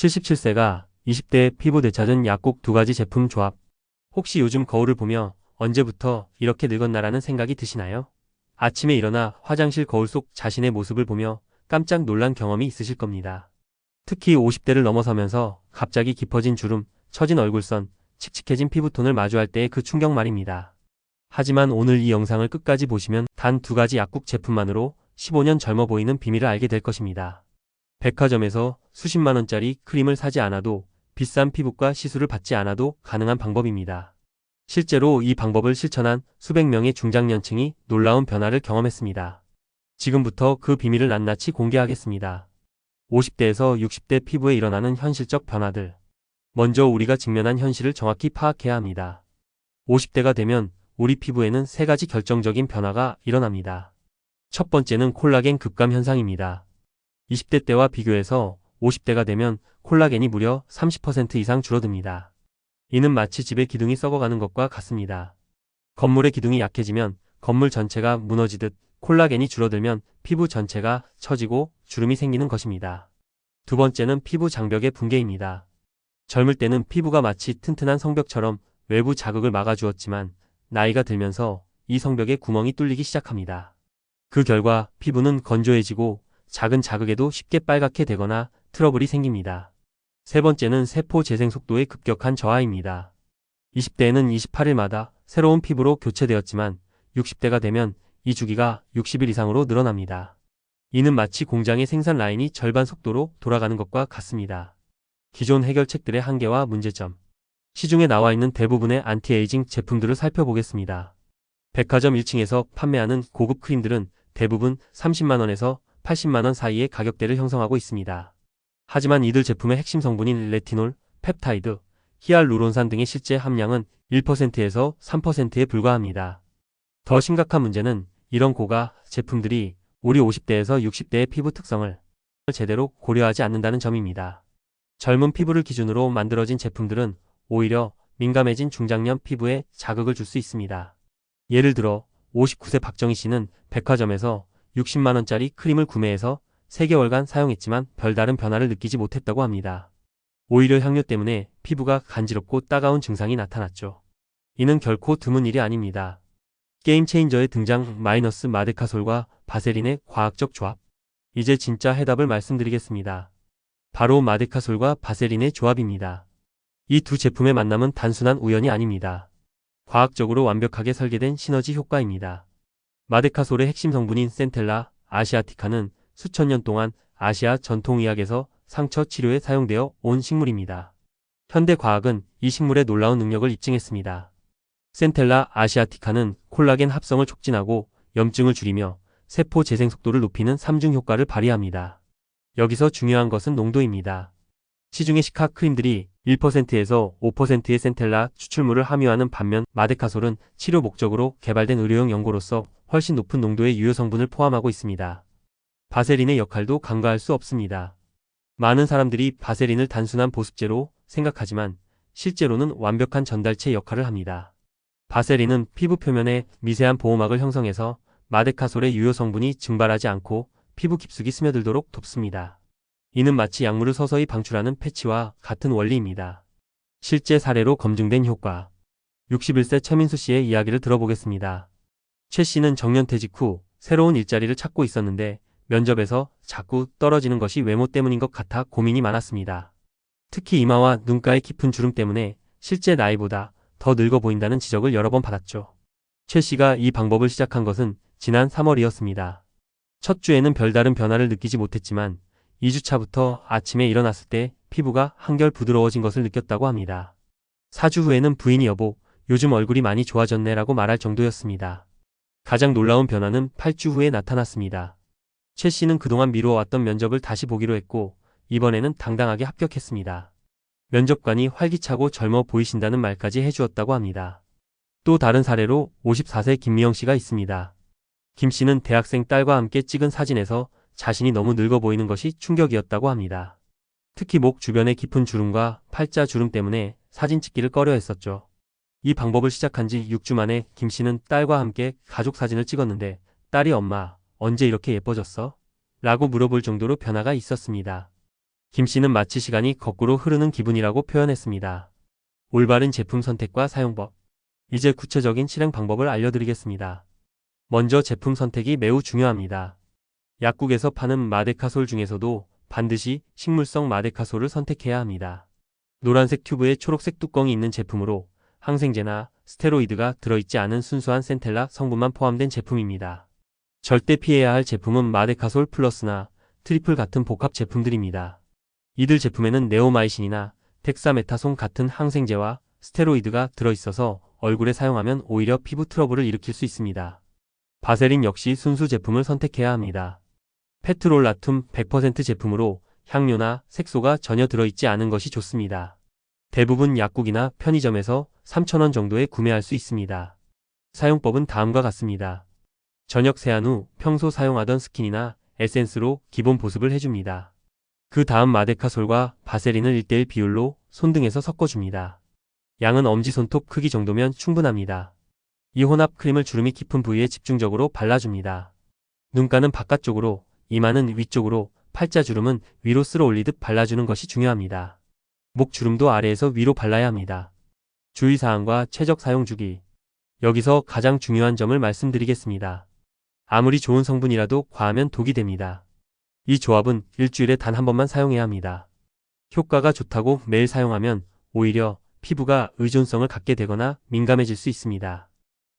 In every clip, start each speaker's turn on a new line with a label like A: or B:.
A: 77세가 20대의 피부 되찾은 약국 두 가지 제품 조합. 혹시 요즘 거울을 보며 언제부터 이렇게 늙었나라는 생각이 드시나요? 아침에 일어나 화장실 거울 속 자신의 모습을 보며 깜짝 놀란 경험이 있으실 겁니다. 특히 50대를 넘어서면서 갑자기 깊어진 주름, 처진 얼굴선, 칙칙해진 피부톤을 마주할 때의 그 충격 말입니다. 하지만 오늘 이 영상을 끝까지 보시면 단 두 가지 약국 제품만으로 15년 젊어 보이는 비밀을 알게 될 것입니다. 백화점에서 수십만 원짜리 크림을 사지 않아도, 비싼 피부과 시술을 받지 않아도 가능한 방법입니다. 실제로 이 방법을 실천한 수백 명의 중장년층이 놀라운 변화를 경험했습니다. 지금부터 그 비밀을 낱낱이 공개하겠습니다. 50대에서 60대 피부에 일어나는 현실적 변화들. 먼저 우리가 직면한 현실을 정확히 파악해야 합니다. 50대가 되면 우리 피부에는 세 가지 결정적인 변화가 일어납니다. 첫 번째는 콜라겐 급감 현상입니다. 20대 때와 비교해서 50대가 되면 콜라겐이 무려 30% 이상 줄어듭니다. 이는 마치 집의 기둥이 썩어가는 것과 같습니다. 건물의 기둥이 약해지면 건물 전체가 무너지듯 콜라겐이 줄어들면 피부 전체가 처지고 주름이 생기는 것입니다. 두 번째는 피부 장벽의 붕괴입니다. 젊을 때는 피부가 마치 튼튼한 성벽처럼 외부 자극을 막아주었지만 나이가 들면서 이 성벽의 구멍이 뚫리기 시작합니다. 그 결과 피부는 건조해지고 작은 자극에도 쉽게 빨갛게 되거나 트러블이 생깁니다. 세 번째는 세포 재생 속도의 급격한 저하입니다. 20대에는 28일마다 새로운 피부로 교체되었지만 60대가 되면 이 주기가 60일 이상으로 늘어납니다. 이는 마치 공장의 생산 라인이 절반 속도로 돌아가는 것과 같습니다. 기존 해결책들의 한계와 문제점. 시중에 나와 있는 대부분의 안티에이징 제품들을 살펴보겠습니다. 백화점 1층에서 판매하는 고급 크림들은 대부분 30만원에서 80만원 사이의 가격대를 형성하고 있습니다. 하지만 이들 제품의 핵심 성분인 레티놀, 펩타이드, 히알루론산 등의 실제 함량은 1%에서 3%에 불과합니다. 더 심각한 문제는 이런 고가 제품들이 우리 50대에서 60대의 피부 특성을 제대로 고려하지 않는다는 점입니다. 젊은 피부를 기준으로 만들어진 제품들은 오히려 민감해진 중장년 피부에 자극을 줄 수 있습니다. 예를 들어 59세 박정희 씨는 백화점에서 60만원짜리 크림을 구매해서 3개월간 사용했지만 별다른 변화를 느끼지 못했다고 합니다. 오히려 향료 때문에 피부가 간지럽고 따가운 증상이 나타났죠. 이는 결코 드문 일이 아닙니다. 게임 체인저의 등장 마이너스 마데카솔과 바세린의 과학적 조합. 이제 진짜 해답을 말씀드리겠습니다. 바로 마데카솔과 바세린의 조합입니다. 이 두 제품의 만남은 단순한 우연이 아닙니다. 과학적으로 완벽하게 설계된 시너지 효과입니다. 마데카솔의 핵심 성분인 센텔라 아시아티카는 수천 년 동안 아시아 전통의학에서 상처 치료에 사용되어 온 식물입니다. 현대 과학은 이 식물의 놀라운 능력을 입증했습니다. 센텔라 아시아티카는 콜라겐 합성을 촉진하고 염증을 줄이며 세포 재생 속도를 높이는 3중 효과를 발휘합니다. 여기서 중요한 것은 농도입니다. 시중의 시카 크림들이 1%에서 5%의 센텔라 추출물을 함유하는 반면 마데카솔은 치료 목적으로 개발된 의료용 연고로서 훨씬 높은 농도의 유효 성분을 포함하고 있습니다. 바세린의 역할도 간과할 수 없습니다. 많은 사람들이 바세린을 단순한 보습제로 생각하지만 실제로는 완벽한 전달체 역할을 합니다. 바세린은 피부 표면에 미세한 보호막을 형성해서 마데카솔의 유효 성분이 증발하지 않고 피부 깊숙이 스며들도록 돕습니다. 이는 마치 약물을 서서히 방출하는 패치와 같은 원리입니다. 실제 사례로 검증된 효과. 61세 최민수 씨의 이야기를 들어보겠습니다. 최 씨는 정년퇴직 후 새로운 일자리를 찾고 있었는데 면접에서 자꾸 떨어지는 것이 외모 때문인 것 같아 고민이 많았습니다. 특히 이마와 눈가의 깊은 주름 때문에 실제 나이보다 더 늙어 보인다는 지적을 여러 번 받았죠. 최 씨가 이 방법을 시작한 것은 지난 3월이었습니다. 첫 주에는 별다른 변화를 느끼지 못했지만 2주차부터 아침에 일어났을 때 피부가 한결 부드러워진 것을 느꼈다고 합니다. 4주 후에는 부인이 여보, 요즘 얼굴이 많이 좋아졌네 라고 말할 정도였습니다. 가장 놀라운 변화는 8주 후에 나타났습니다. 최 씨는 그동안 미루어왔던 면접을 다시 보기로 했고 이번에는 당당하게 합격했습니다. 면접관이 활기차고 젊어 보이신다는 말까지 해주었다고 합니다. 또 다른 사례로 54세 김미영 씨가 있습니다. 김 씨는 대학생 딸과 함께 찍은 사진에서 자신이 너무 늙어 보이는 것이 충격이었다고 합니다. 특히 목 주변의 깊은 주름과 팔자 주름 때문에 사진 찍기를 꺼려 했었죠. 이 방법을 시작한 지 6주 만에 김 씨는 딸과 함께 가족 사진을 찍었는데 딸이 엄마, 언제 이렇게 예뻐졌어? 라고 물어볼 정도로 변화가 있었습니다. 김 씨는 마치 시간이 거꾸로 흐르는 기분이라고 표현했습니다. 올바른 제품 선택과 사용법. 이제 구체적인 실행 방법을 알려드리겠습니다. 먼저 제품 선택이 매우 중요합니다. 약국에서 파는 마데카솔 중에서도 반드시 식물성 마데카솔을 선택해야 합니다. 노란색 튜브에 초록색 뚜껑이 있는 제품으로 항생제나 스테로이드가 들어있지 않은 순수한 센텔라 성분만 포함된 제품입니다. 절대 피해야 할 제품은 마데카솔 플러스나 트리플 같은 복합 제품들입니다. 이들 제품에는 네오마이신이나 덱사메타손 같은 항생제와 스테로이드가 들어있어서 얼굴에 사용하면 오히려 피부 트러블을 일으킬 수 있습니다. 바세린 역시 순수 제품을 선택해야 합니다. 페트롤라툼 100% 제품으로 향료나 색소가 전혀 들어있지 않은 것이 좋습니다. 대부분 약국이나 편의점에서 3,000원 정도에 구매할 수 있습니다. 사용법은 다음과 같습니다. 저녁 세안 후 평소 사용하던 스킨이나 에센스로 기본 보습을 해줍니다. 그 다음 마데카솔과 바세린을 1:1 비율로 손등에서 섞어줍니다. 양은 엄지손톱 크기 정도면 충분합니다. 이 혼합 크림을 주름이 깊은 부위에 집중적으로 발라줍니다. 눈가는 바깥쪽으로, 이마는 위쪽으로, 팔자주름은 위로 쓸어 올리듯 발라주는 것이 중요합니다. 목주름도 아래에서 위로 발라야 합니다. 주의사항과 최적 사용 주기. 여기서 가장 중요한 점을 말씀드리겠습니다. 아무리 좋은 성분이라도 과하면 독이 됩니다. 이 조합은 일주일에 단 한 번만 사용해야 합니다. 효과가 좋다고 매일 사용하면 오히려 피부가 의존성을 갖게 되거나 민감해질 수 있습니다.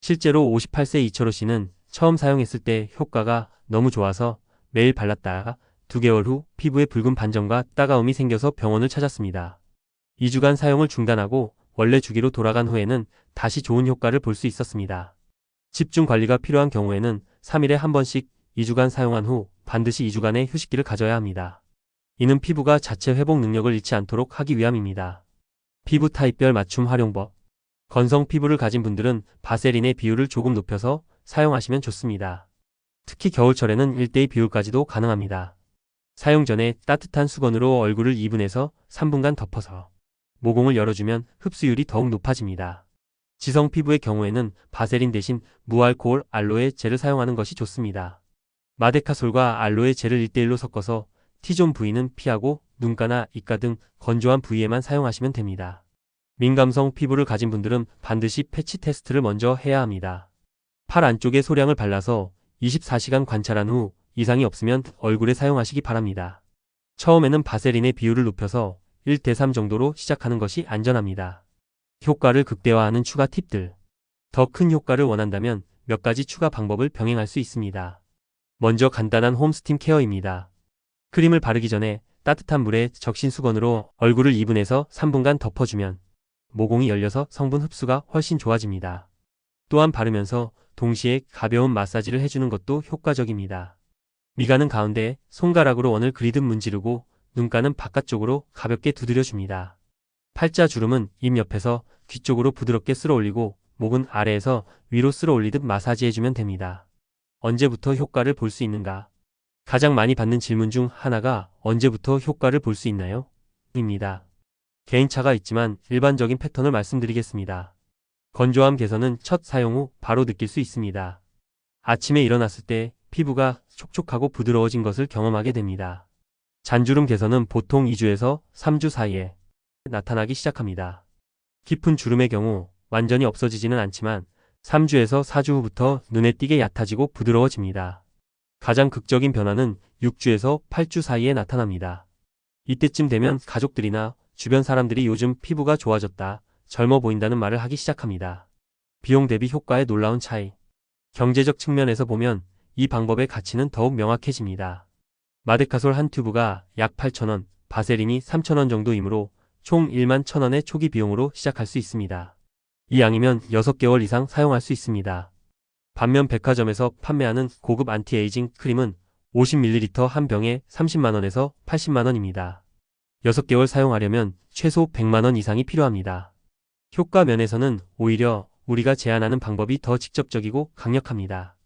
A: 실제로 58세 이철호 씨는 처음 사용했을 때 효과가 너무 좋아서 매일 발랐다가 2개월 후 피부에 붉은 반점과 따가움이 생겨서 병원을 찾았습니다. 2주간 사용을 중단하고 원래 주기로 돌아간 후에는 다시 좋은 효과를 볼 수 있었습니다. 집중 관리가 필요한 경우에는 3일에 한 번씩 2주간 사용한 후 반드시 2주간의 휴식기를 가져야 합니다. 이는 피부가 자체 회복 능력을 잃지 않도록 하기 위함입니다. 피부 타입별 맞춤 활용법. 건성 피부를 가진 분들은 바세린의 비율을 조금 높여서 사용하시면 좋습니다. 특히 겨울철에는 1:2 비율까지도 가능합니다. 사용 전에 따뜻한 수건으로 얼굴을 2분에서 3분간 덮어서 모공을 열어주면 흡수율이 더욱 높아집니다. 지성 피부의 경우에는 바세린 대신 무알코올 알로에 젤을 사용하는 것이 좋습니다. 마데카솔과 알로에 젤을 1:1로 섞어서 T존 부위는 피하고 눈가나 입가 등 건조한 부위에만 사용하시면 됩니다. 민감성 피부를 가진 분들은 반드시 패치 테스트를 먼저 해야 합니다. 팔 안쪽에 소량을 발라서 24시간 관찰한 후 이상이 없으면 얼굴에 사용하시기 바랍니다. 처음에는 바세린의 비율을 높여서 1:3 정도로 시작하는 것이 안전합니다. 효과를 극대화하는 추가 팁들. 더 큰 효과를 원한다면 몇 가지 추가 방법을 병행할 수 있습니다. 먼저 간단한 홈 스팀 케어입니다. 크림을 바르기 전에 따뜻한 물에 적신 수건으로 얼굴을 2분에서 3분간 덮어주면 모공이 열려서 성분 흡수가 훨씬 좋아집니다. 또한 바르면서 동시에 가벼운 마사지를 해주는 것도 효과적입니다. 미간은 가운데에 손가락으로 원을 그리듯 문지르고 눈가는 바깥쪽으로 가볍게 두드려줍니다. 팔자 주름은 입 옆에서 귀 쪽으로 부드럽게 쓸어 올리고 목은 아래에서 위로 쓸어 올리듯 마사지해주면 됩니다. 언제부터 효과를 볼 수 있는가? 가장 많이 받는 질문 중 하나가 언제부터 효과를 볼 수 있나요? 입니다. 개인차가 있지만 일반적인 패턴을 말씀드리겠습니다. 건조함 개선은 첫 사용 후 바로 느낄 수 있습니다. 아침에 일어났을 때 피부가 촉촉하고 부드러워진 것을 경험하게 됩니다. 잔주름 개선은 보통 2주에서 3주 사이에 나타나기 시작합니다. 깊은 주름의 경우 완전히 없어지지는 않지만 3주에서 4주 후부터 눈에 띄게 얕아지고 부드러워집니다. 가장 극적인 변화는 6주에서 8주 사이에 나타납니다. 이때쯤 되면 가족들이나 주변 사람들이 요즘 피부가 좋아졌다, 젊어 보인다는 말을 하기 시작합니다. 비용 대비 효과의 놀라운 차이. 경제적 측면에서 보면 이 방법의 가치는 더욱 명확해집니다. 마데카솔 한 튜브가 약 8,000원, 바세린이 3,000원 정도이므로 총 11,000원의 초기 비용으로 시작할 수 있습니다. 이 양이면 6개월 이상 사용할 수 있습니다. 반면 백화점에서 판매하는 고급 안티에이징 크림은 50ml 한 병에 30만원에서 80만원입니다. 6개월 사용하려면 최소 100만원 이상이 필요합니다. 효과 면에서는 오히려 우리가 제안하는 방법이 더 직접적이고 강력합니다.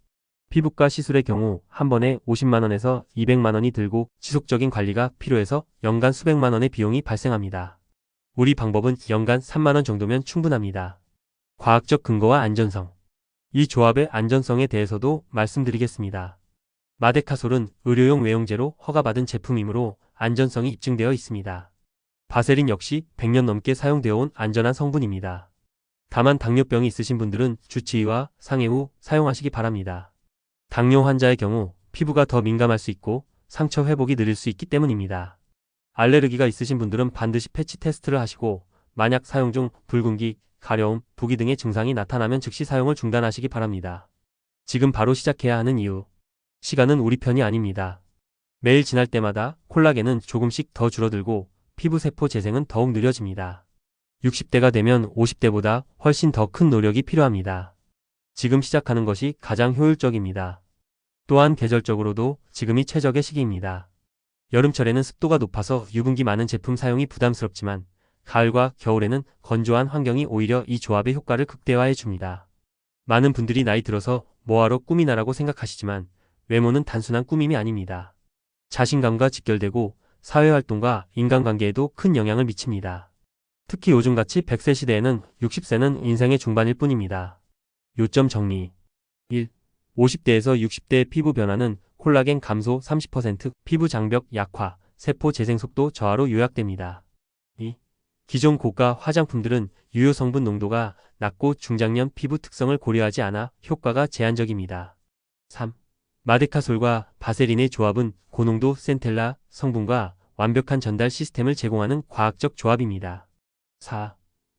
A: 피부과 시술의 경우 한 번에 50만원에서 200만원이 들고 지속적인 관리가 필요해서 연간 수백만원의 비용이 발생합니다. 우리 방법은 연간 3만원 정도면 충분합니다. 과학적 근거와 안전성. 이 조합의 안전성에 대해서도 말씀드리겠습니다. 마데카솔은 의료용 외용제로 허가받은 제품이므로 안전성이 입증되어 있습니다. 바세린 역시 100년 넘게 사용되어 온 안전한 성분입니다. 다만 당뇨병이 있으신 분들은 주치의와 상의 후 사용하시기 바랍니다. 당뇨 환자의 경우 피부가 더 민감할 수 있고 상처 회복이 느릴 수 있기 때문입니다. 알레르기가 있으신 분들은 반드시 패치 테스트를 하시고 만약 사용 중 붉은기, 가려움, 부기 등의 증상이 나타나면 즉시 사용을 중단하시기 바랍니다. 지금 바로 시작해야 하는 이유. 시간은 우리 편이 아닙니다. 매일 지날 때마다 콜라겐은 조금씩 더 줄어들고 피부 세포 재생은 더욱 느려집니다. 60대가 되면 50대보다 훨씬 더 큰 노력이 필요합니다. 지금 시작하는 것이 가장 효율적입니다. 또한 계절적으로도 지금이 최적의 시기입니다. 여름철에는 습도가 높아서 유분기 많은 제품 사용이 부담스럽지만 가을과 겨울에는 건조한 환경이 오히려 이 조합의 효과를 극대화해 줍니다. 많은 분들이 나이 들어서 뭐하러 꿈이 나라고 생각하시지만 외모는 단순한 꾸밈이 아닙니다. 자신감과 직결되고 사회활동과 인간관계에도 큰 영향을 미칩니다. 특히 요즘같이 100세 시대에는 60세는 인생의 중반일 뿐입니다. 요점 정리. 1. 50대에서 60대의 피부 변화는 콜라겐 감소 30%, 피부 장벽 약화, 세포 재생 속도 저하로 요약됩니다. 2. 기존 고가 화장품들은 유효 성분 농도가 낮고 중장년 피부 특성을 고려하지 않아 효과가 제한적입니다. 3. 마데카솔과 바세린의 조합은 고농도 센텔라 성분과 완벽한 전달 시스템을 제공하는 과학적 조합입니다. 4.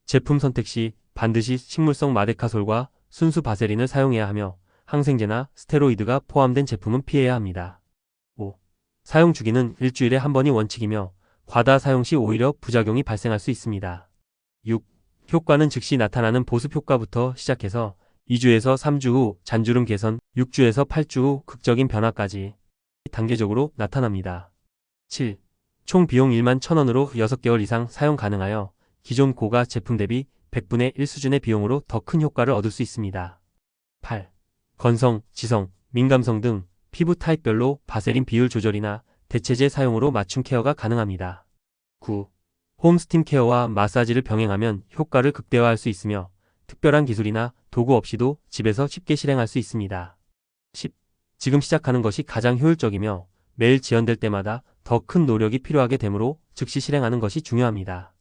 A: 제품 선택 시 반드시 식물성 마데카솔과 순수 바세린을 사용해야 하며 항생제나 스테로이드가 포함된 제품은 피해야 합니다. 5. 사용 주기는 일주일에 한 번이 원칙이며 과다 사용 시 오히려 부작용이 발생할 수 있습니다. 6. 효과는 즉시 나타나는 보습 효과부터 시작해서 2주에서 3주 후 잔주름 개선, 6주에서 8주 후 극적인 변화까지 단계적으로 나타납니다. 7. 총 비용 11,000원으로 6개월 이상 사용 가능하여 기존 고가 제품 대비 100분의 1 수준의 비용으로 더 큰 효과를 얻을 수 있습니다. 8. 건성, 지성, 민감성 등 피부 타입별로 바세린 비율 조절이나 대체제 사용으로 맞춤 케어가 가능합니다. 9. 홈 스팀 케어와 마사지를 병행하면 효과를 극대화할 수 있으며 특별한 기술이나 도구 없이도 집에서 쉽게 실행할 수 있습니다. 10. 지금 시작하는 것이 가장 효율적이며 매일 지연될 때마다 더 큰 노력이 필요하게 되므로 즉시 실행하는 것이 중요합니다.